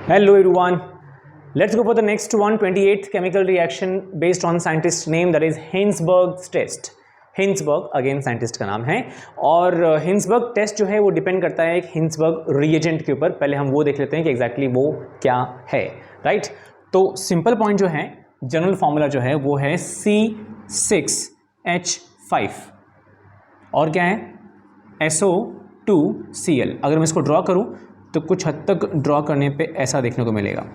Hello everyone. Let's go for the next one, 28th chemical reaction based on scientist name that is Hinsberg's test. Hinsberg again scientist का नाम है और Hinsberg test जो है वो depend करता है एक हिंसबर्ग रिएजेंट के ऊपर। पहले हम वो देख लेते हैं कि एग्जैक्टली वो क्या है, राइट। तो सिंपल पॉइंट जो है, जनरल फॉर्मूला जो है वो है C6H5 और क्या है SO2Cl। अगर मैं इसको ड्रॉ करूं तो कुछ हद तक ड्रॉ करने पे ऐसा देखने को मिलेगा।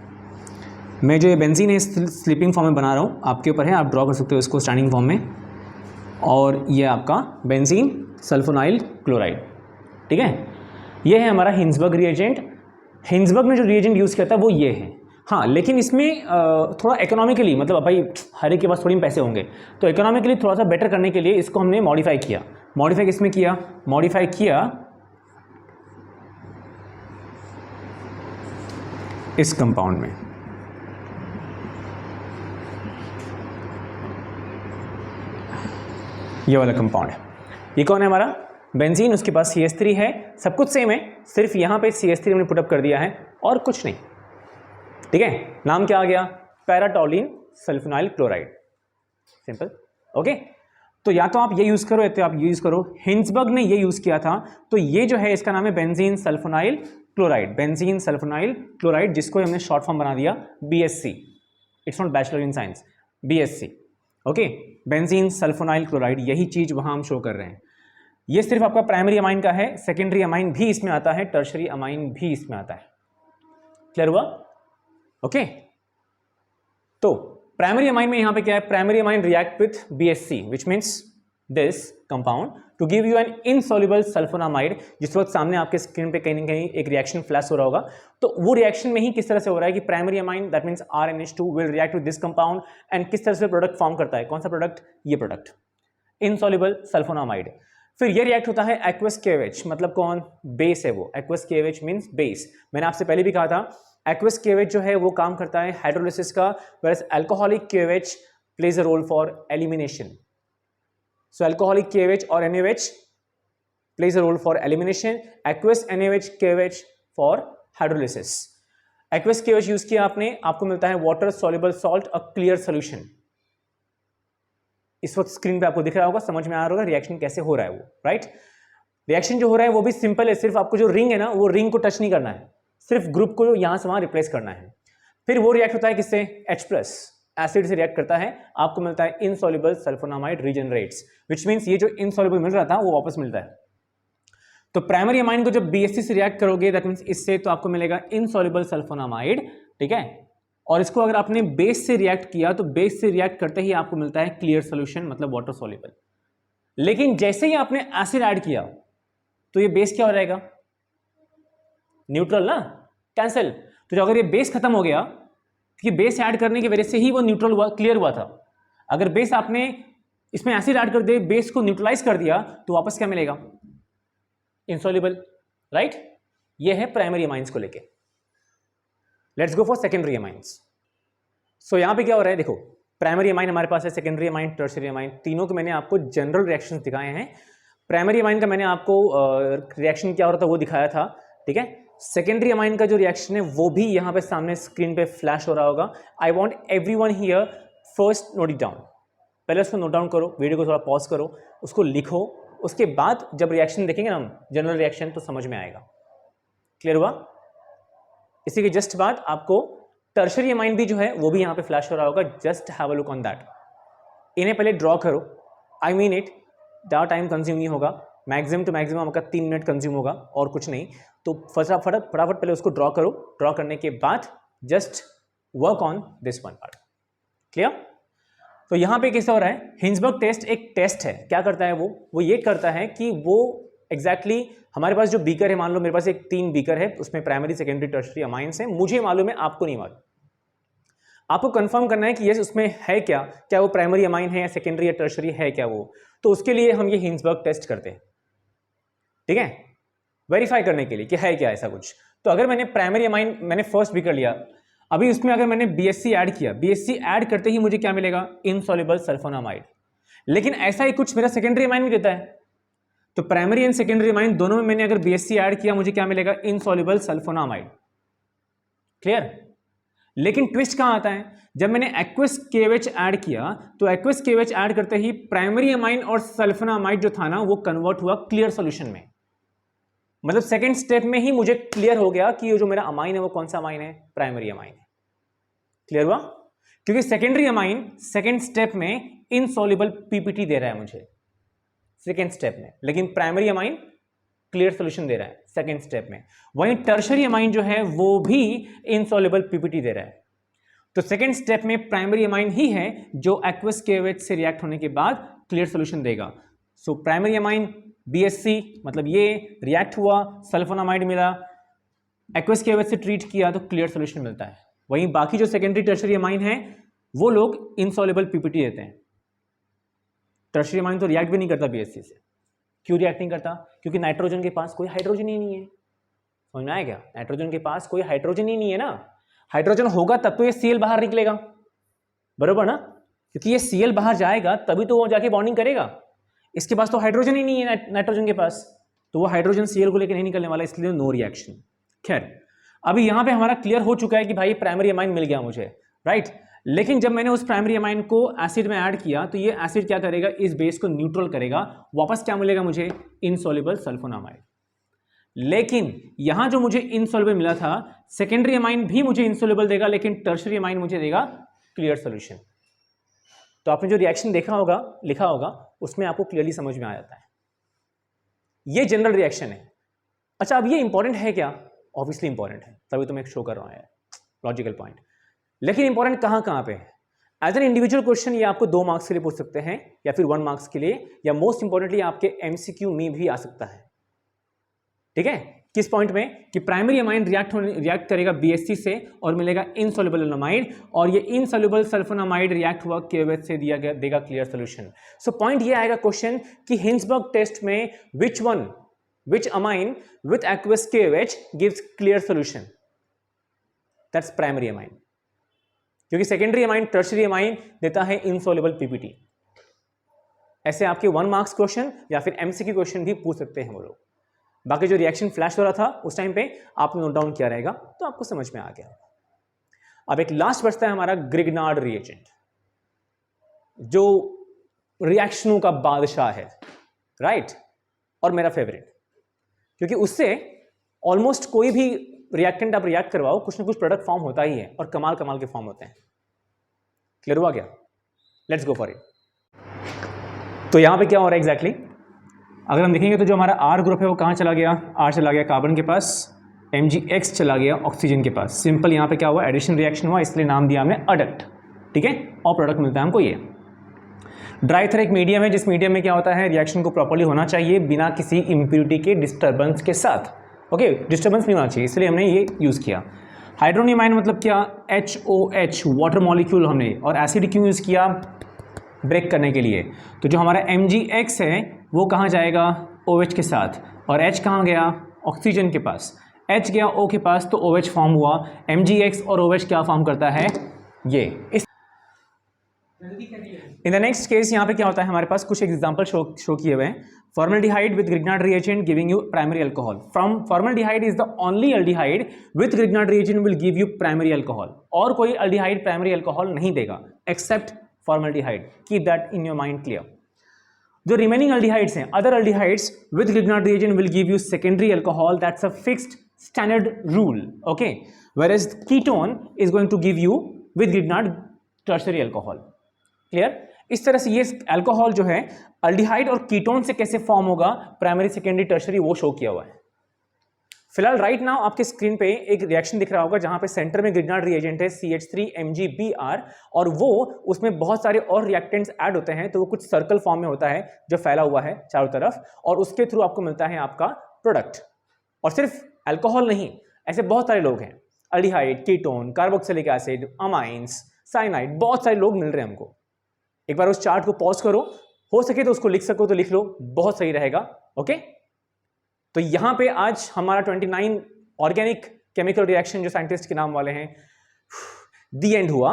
मैं जो ये बेंजीन है स्लीपिंग फॉर्म में बना रहा हूँ, आपके ऊपर है, आप ड्रॉ कर सकते हो इसको स्टैंडिंग फॉर्म में। और ये आपका बेंजीन सल्फोनाइल क्लोराइड, ठीक है। ये है हमारा हिंसबर्ग रिएजेंट। हिंसबर्ग ने जो रिएजेंट यूज़ किया था वो ये है। हाँ, लेकिन इसमें थोड़ा इकोनॉमिकली, मतलब भाई हर एक के पास थोड़ी पैसे होंगे, तो इकोनॉमिकली थोड़ा सा बेटर करने के लिए इसको हमने मॉडिफाई किया। मॉडिफाई किसमें किया? मॉडिफाई किया इस कंपाउंड में। ये वाला कंपाउंड है। ये कौन है? हमारा बेंजीन। उसके पास CH3 है, सब कुछ सेम है, सिर्फ यहाँ पे CH3 हमने पुटअप कर दिया है और कुछ नहीं, ठीक है। नाम क्या आ गया? पैराटोलिन सल्फोनाइल क्लोराइड। Simple, okay. तो या तो आप ये यूज़ करो या तो आप ये यूज़ करो। हिंसबर्ग ने ये यूज़ किया था, तो ये जो है इसका नाम है benzene sulfonyl chloride. Benzene sulfonyl chloride, जिसको हमने शॉर्ट फॉर्म बना दिया BSc। It's not bachelor in science, BSc, okay. Benzene sulfonyl chloride, यही चीज़ वहाँ हम शो कर रहे हैं। ये सिर्फ आपका प्राइमरी अमाइन का है, सेकेंडरी अमाइन भी इसमें आता है, टर्शरी अमाइन भी इसमें आता है। क्लियर हुआ? ओके। तो प्राइमरी अमाइन में यहाँ पे क्या है? Primary amine react with BSc which means this compound to give you an insoluble sulphonamide. जिस वक्त सामने आपके स्क्रीन पे कहीं ना कहीं एक रिएक्शन फ्लैश हो रहा होगा, तो वो रिएक्शन में ही किस तरह से हो रहा है कि primary amine that means RNH2 will react with this compound and किस तरह से प्रोडक्ट फॉर्म करता है। कौन सा प्रोडक्ट? ये प्रोडक्ट, इनसॉल्युबल सल्फोनामाइड। फिर ये रिएक्ट होता है एक्वस KOH, मतलब कौन? बेस है वो। Aqueous KOH means base. मैंने आपसे पहले भी कहा था एक्वस KOH जो है वो काम करता है हाइड्रोलिसिस का, whereas alcoholic KOH plays a role for elimination. So alcoholic KOH or NaOH plays a role for elimination. Aqueous NaOH KOH for hydrolysis. Aqueous KOH use किया आपने, आपको मिलता है water soluble salt, a clear solution। इस वक्त screen पे आपको दिख रहा होगा, समझ में आ रहा होगा रिएक्शन कैसे हो रहा है वो, राइट। रिएक्शन जो हो रहा है वो भी सिंपल है, सिर्फ आपको जो रिंग है ना वो रिंग को टच नहीं करना है, सिर्फ ग्रुप को यहां से वहां रिप्लेस करना है। फिर वो रिएक्ट होता है किससे? H+ एसिड से रिएक्ट करता है, आपको मिलता है insoluble sulphonamide regenerates, which means ये जो इनसॉल्युबल मिल रहा था वो वापस मिलता है। तो प्राइमरी अमाइन को जब BSc से रिएक्ट करोगे दैट मींस इससे, तो आपको मिलेगा इनसॉल्युबल सल्फोनामाइड, ठीक है। और इसको अगर आपने बेस से रिएक्ट किया तो बेस से रिएक्ट करते ही आपको मिलता है क्लियर सोल्यूशन, मतलब वाटर सॉल्युबल। लेकिन जैसे ही आपने एसिड ऐड किया तो ये बेस क्या हो जाएगा? न्यूट्रल ना, कैंसिल। तो अगर ये बेस खत्म हो गया, कि बेस ऐड करने की वजह से ही वो न्यूट्रल हुआ, क्लियर हुआ था। अगर बेस आपने इसमें एसिड ऐड कर दे, बेस को न्यूट्रलाइज कर दिया, तो वापस क्या मिलेगा? Insoluble, right. ये है प्राइमरी अमाइंस को लेके। Let's go for secondary amines. So यहां पे क्या हो रहा है, देखो प्राइमरी अमाइन हमारे पास है, सेकेंडरी अमाइन, टर्शियरी अमाइन, तीनों के मैंने आपको जनरल रिएक्शंस दिखाए हैं। प्राइमरी अमाइन का मैंने आपको रिएक्शन क्या हो रहा था वो दिखाया था, ठीक है। सेकेंडरी अमाइन का जो रिएक्शन है वो भी यहाँ पे सामने स्क्रीन पे फ्लैश हो रहा होगा। I want everyone here first note it down. पहले उसको नोट डाउन करो, वीडियो को थोड़ा पॉज करो, उसको लिखो, उसके बाद जब रिएक्शन देखेंगे ना हम, जनरल रिएक्शन, तो समझ में आएगा। क्लियर हुआ? इसी के जस्ट बाद आपको टर्शरी अमाइन भी जो है वो भी यहाँ पे फ्लैश हो रहा होगा। Just have a look on that. इन्हें पहले ड्रॉ करो, आई मीन इट, ज़्यादा टाइम कंज्यूम नहीं होगा, मैक्सिमम टू मैक्सिमम आपका 3 मिनट कंज्यूम होगा और कुछ नहीं। तो फटाफट पहले उसको ड्रॉ करो, ड्रॉ करने के बाद just work on this one part. Clear? तो यहाँ पे कैसा हो रहा है? हिंसबर्ग टेस्ट एक टेस्ट है। क्या करता है वो ये करता है कि वो एग्जैक्टली हमारे पास जो बीकर है, मान लो मेरे पास एक 3 बीकर है, उसमें प्राइमरी, सेकेंडरी, टर्शरी अमाइंस है, मुझे मालूम है, आपको नहीं मालूम। आपको कंफर्म करना है कि यस उसमें है क्या वो प्राइमरी अमाइन है या सेकेंडरी या टर्शरी है क्या वो। तो उसके लिए हम ये हिंसबर्ग टेस्ट करते हैं, ठीक है, वेरीफाई करने के लिए कि है क्या ऐसा कुछ। तो अगर मैंने प्राइमरी अमाइन मैंने फर्स्ट बीकर लिया, अभी उसमें अगर मैंने BSc ऐड किया, BSc ऐड करते ही मुझे क्या मिलेगा? Insoluble sulphonamide. लेकिन ऐसा ही कुछ मेरा सेकेंडरी अमाइन भी देता है, तो प्राइमरी एंड सेकेंडरी अमाइन दोनों में मैंने अगर BSc ऐड किया, मुझे क्या मिलेगा? Insoluble sulphonamide. क्लियर? लेकिन ट्विस्ट कहां आता है, जब मैंने एक्वस KOH ऐड किया तो एक्वस KOH ऐड करते ही प्राइमरी अमाइन और सल्फोनामाइड जो था ना वो कन्वर्ट हुआ क्लियर सॉल्यूशन में। मतलब सेकंड स्टेप में ही मुझे क्लियर हो गया कि ये जो मेरा अमाइन है वो कौन सा अमाइन है, प्राइमरी अमाइन है। क्लियर हुआ? क्योंकि सेकेंडरी अमाइन सेकंड स्टेप में इनसॉल्युबल PPT दे रहा है मुझे सेकंड स्टेप में, लेकिन प्राइमरी अमाइन क्लियर सॉल्यूशन दे रहा है सेकंड स्टेप में। वहीं टर्शरी अमाइन जो है वो भी इनसॉल्युबल PPT दे रहा है। तो सेकंड स्टेप में प्राइमरी अमाइन ही है जो एक्वस KOH से रिएक्ट होने के बाद क्लियर सॉल्यूशन देगा। सो प्राइमरी अमाइन BSC, मतलब ये रिएक्ट हुआ, सल्फोनामाइड मिला, एक्वस KOH से ट्रीट किया तो क्लियर सॉल्यूशन मिलता है। वहीं बाकी जो सेकेंडरी टर्शरी अमाइन है वो लोग इनसॉल्युबल PPT देते हैं। टर्शरी अमाइन तो रिएक्ट भी नहीं करता BSC से। क्यों रिएक्ट नहीं करता? क्योंकि नाइट्रोजन के पास कोई हाइड्रोजन ही नहीं है। समझ में आया क्या? नाइट्रोजन के पास कोई हाइड्रोजन ही नहीं है ना। हाइड्रोजन होगा तब तो ये Cl बाहर निकलेगा, बरोबर ना? क्योंकि ये Cl बाहर जाएगा तभी तो वो जाके बॉन्डिंग करेगा। इसके पास तो हाइड्रोजन ही नहीं है नाइट्रोजन के पास, तो वो हाइड्रोजन Cl को लेकर नहीं निकलने वाला, इसलिए नो रिएक्शन। खैर, अभी यहां पे हमारा क्लियर हो चुका है कि भाई प्राइमरी अमाइन मिल गया मुझे, राइट? लेकिन जब मैंने उस प्राइमरी अमाइन को एसिड में ऐड किया तो ये एसिड क्या करेगा, इस बेस को न्यूट्रल करेगा, वापस क्या मिलेगा मुझे, इनसॉल्युबल सल्फोनामाइड। लेकिन यहां जो मुझे इनसॉल्युबल मिला था, सेकेंडरी अमाइन भी मुझे इनसॉल्युबल देगा, लेकिन टर्शरी अमाइन मुझे देगा क्लियर सॉल्यूशन। तो आपने जो रिएक्शन देखा होगा, लिखा होगा, उसमें आपको क्लियरली समझ में आ जाता है। ये जनरल रिएक्शन है। अच्छा, अब ये इंपॉर्टेंट है क्या? ऑब्वियसली इंपॉर्टेंट है, तभी तो मैं शो कर रहा हूं यार, लॉजिकल पॉइंट। लेकिन इंपॉर्टेंट कहां पे है? एज एन इंडिविजुअल क्वेश्चन ये आपको 2 मार्क्स के लिए पूछ सकते हैं, या फिर 1 मार्क्स के लिए, या मोस्ट इंपॉर्टेंटली आपके MCQ में भी आ सकता है। ठीक है? किस पॉइंट में? कि प्राइमरी अमाइन रिएक्ट करेगा BSC से और मिलेगा इनसॉल्युबल अमाइड, और ये इनसॉल्युबल सल्फोनामाइड रिएक्ट हुआ KOH से देगा क्लियर सॉल्यूशन। सो पॉइंट ये आएगा क्वेश्चन कि हिंसबर्ग टेस्ट में which amine with aqueous KOH gives clear solution? That's primary amine. क्योंकि सेकेंडरी अमाइन टर्शरी अमाइन देता है इनसॉल्युबल PPT। ऐसे आपके 1 मार्क्स क्वेश्चन या फिर MCQ क्वेश्चन भी पूछ सकते हैं वो लोग। बाकी जो रिएक्शन फ्लैश हो रहा था उस टाइम पे आपने नोट डाउन किया रहेगा तो आपको समझ में आ गया। अब एक लास्ट बचता है हमारा ग्रिग्नार्ड रिएजेंट, जो रिएक्शनों का बादशाह है, राइट? और मेरा फेवरेट, क्योंकि उससे ऑलमोस्ट कोई भी रिएक्टेंट आप रिएक्ट करवाओ, कुछ ना कुछ प्रोडक्ट फॉर्म होता ही है, और कमाल कमाल के फॉर्म होते हैं। क्लियर हुआ क्या? Let's go for it. तो यहां पे क्या हो रहा है एग्जैक्टली? अगर हम देखेंगे तो जो हमारा R ग्रुप है वो कहां चला गया? R चला गया कार्बन के पास, MgX चला गया ऑक्सीजन के पास। सिंपल यहां पे क्या हुआ? एडिशन रिएक्शन हुआ, इसलिए नाम दिया हमने अडक्ट। ठीक है? और प्रोडक्ट मिलता है हमको ये। ड्राई एथर एक मीडियम है, जिस मीडियम में क्या होता है, रिएक्शन को प्रॉपर्ली होना चाहिए बिना किसी इम्प्योरिटी के डिस्टर्बेंस के साथ। ओके, डिस्टर्बेंस नहीं होना चाहिए, इसलिए हमने ये यूज़ किया। हाइड्रोनियमाइन मतलब क्या? HOH वाटर मॉलिक्यूल हमने, और एसिड क्यों यूज़ किया? ब्रेक करने के लिए। तो जो हमारा MgX है वो कहाँ जाएगा? OH के साथ, और H कहाँ गया? ऑक्सीजन के पास। H गया O के पास तो OH फॉर्म हुआ। MgX और OH क्या फॉर्म करता है? ये इस इन द नेक्स्ट केस यहाँ पे क्या होता है, हमारे पास कुछ एग्जांपल शो किए हुए हैं। Formaldehyde with Grignard reagent giving you primary alcohol. From formaldehyde is the only aldehyde with Grignard reagent will give you primary alcohol. और कोई अल्डिहाइड प्राइमरी अल्कोहल नहीं देगा except formaldehyde. Keep that in your mind clear. जो remaining aldehydes हैं, other aldehydes with Grignard reagent will give you secondary alcohol, that's a fixed standard rule. Okay, whereas ketone is going to give you with Grignard tertiary alcohol. Clear? इस तरह से ये alcohol जो है aldehyde और ketone से कैसे form होगा, प्राइमरी सेकेंडरी टर्शरी, वो शो किया हुआ है। फिलहाल राइट नाउ आपके स्क्रीन पे एक रिएक्शन दिख रहा होगा जहां पे सेंटर में ग्रिग्नार्ड रिएजेंट है CH3MgBr, और वो उसमें बहुत सारे और रिएक्टेंट्स ऐड होते हैं, तो वो कुछ सर्कल फॉर्म में होता है जो फैला हुआ है चारों तरफ, और उसके थ्रू आपको मिलता है आपका प्रोडक्ट। और सिर्फ अल्कोहल नहीं, ऐसे बहुत सारे लोग हैं, aldehyde, ketone, carboxylic acid, amines, cyanide, बहुत सारे लोग मिल रहे हैं हमको। एक बार उस चार्ट को पॉज करो, हो सके तो उसको लिख सको तो लिख लो, बहुत सही रहेगा। ओके, तो यहां पे आज हमारा 29 ऑर्गेनिक केमिकल रिएक्शन जो साइंटिस्ट के नाम वाले हैं दी एंड हुआ।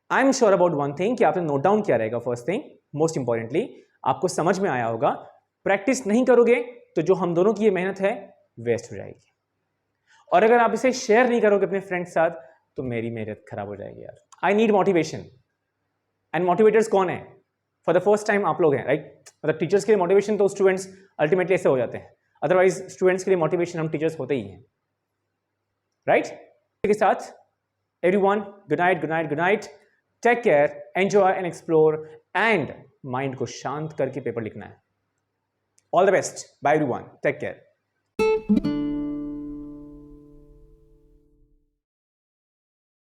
I am sure about one thing कि आपने नोट डाउन किया रहेगा। फर्स्ट थिंग, मोस्ट इंपॉर्टेंटली आपको समझ में आया होगा। प्रैक्टिस नहीं करोगे तो जो हम दोनों की ये मेहनत है वेस्ट हो जाएगी। और अगर आप इसे शेयर नहीं करोगे अपने फ्रेंड्स साथ तो मेरी मेहनत खराब हो जाएगी यार। I need motivation, and motivators कौन है? फॉर द फर्स्ट टाइम आप लोग हैं, राइट? मतलब टीचर्स के लिए मोटिवेशन तो स्टूडेंट्स अल्टीमेटली ऐसे हो जाते हैं, अदरवाइज स्टूडेंट्स के लिए मोटिवेशन हम टीचर्स होते ही हैं, राइट? के साथ everyone, good night, good night, good night, take care, enjoy and explore, and mind को शांत करके पेपर लिखना है। All the best, bye everyone, take care.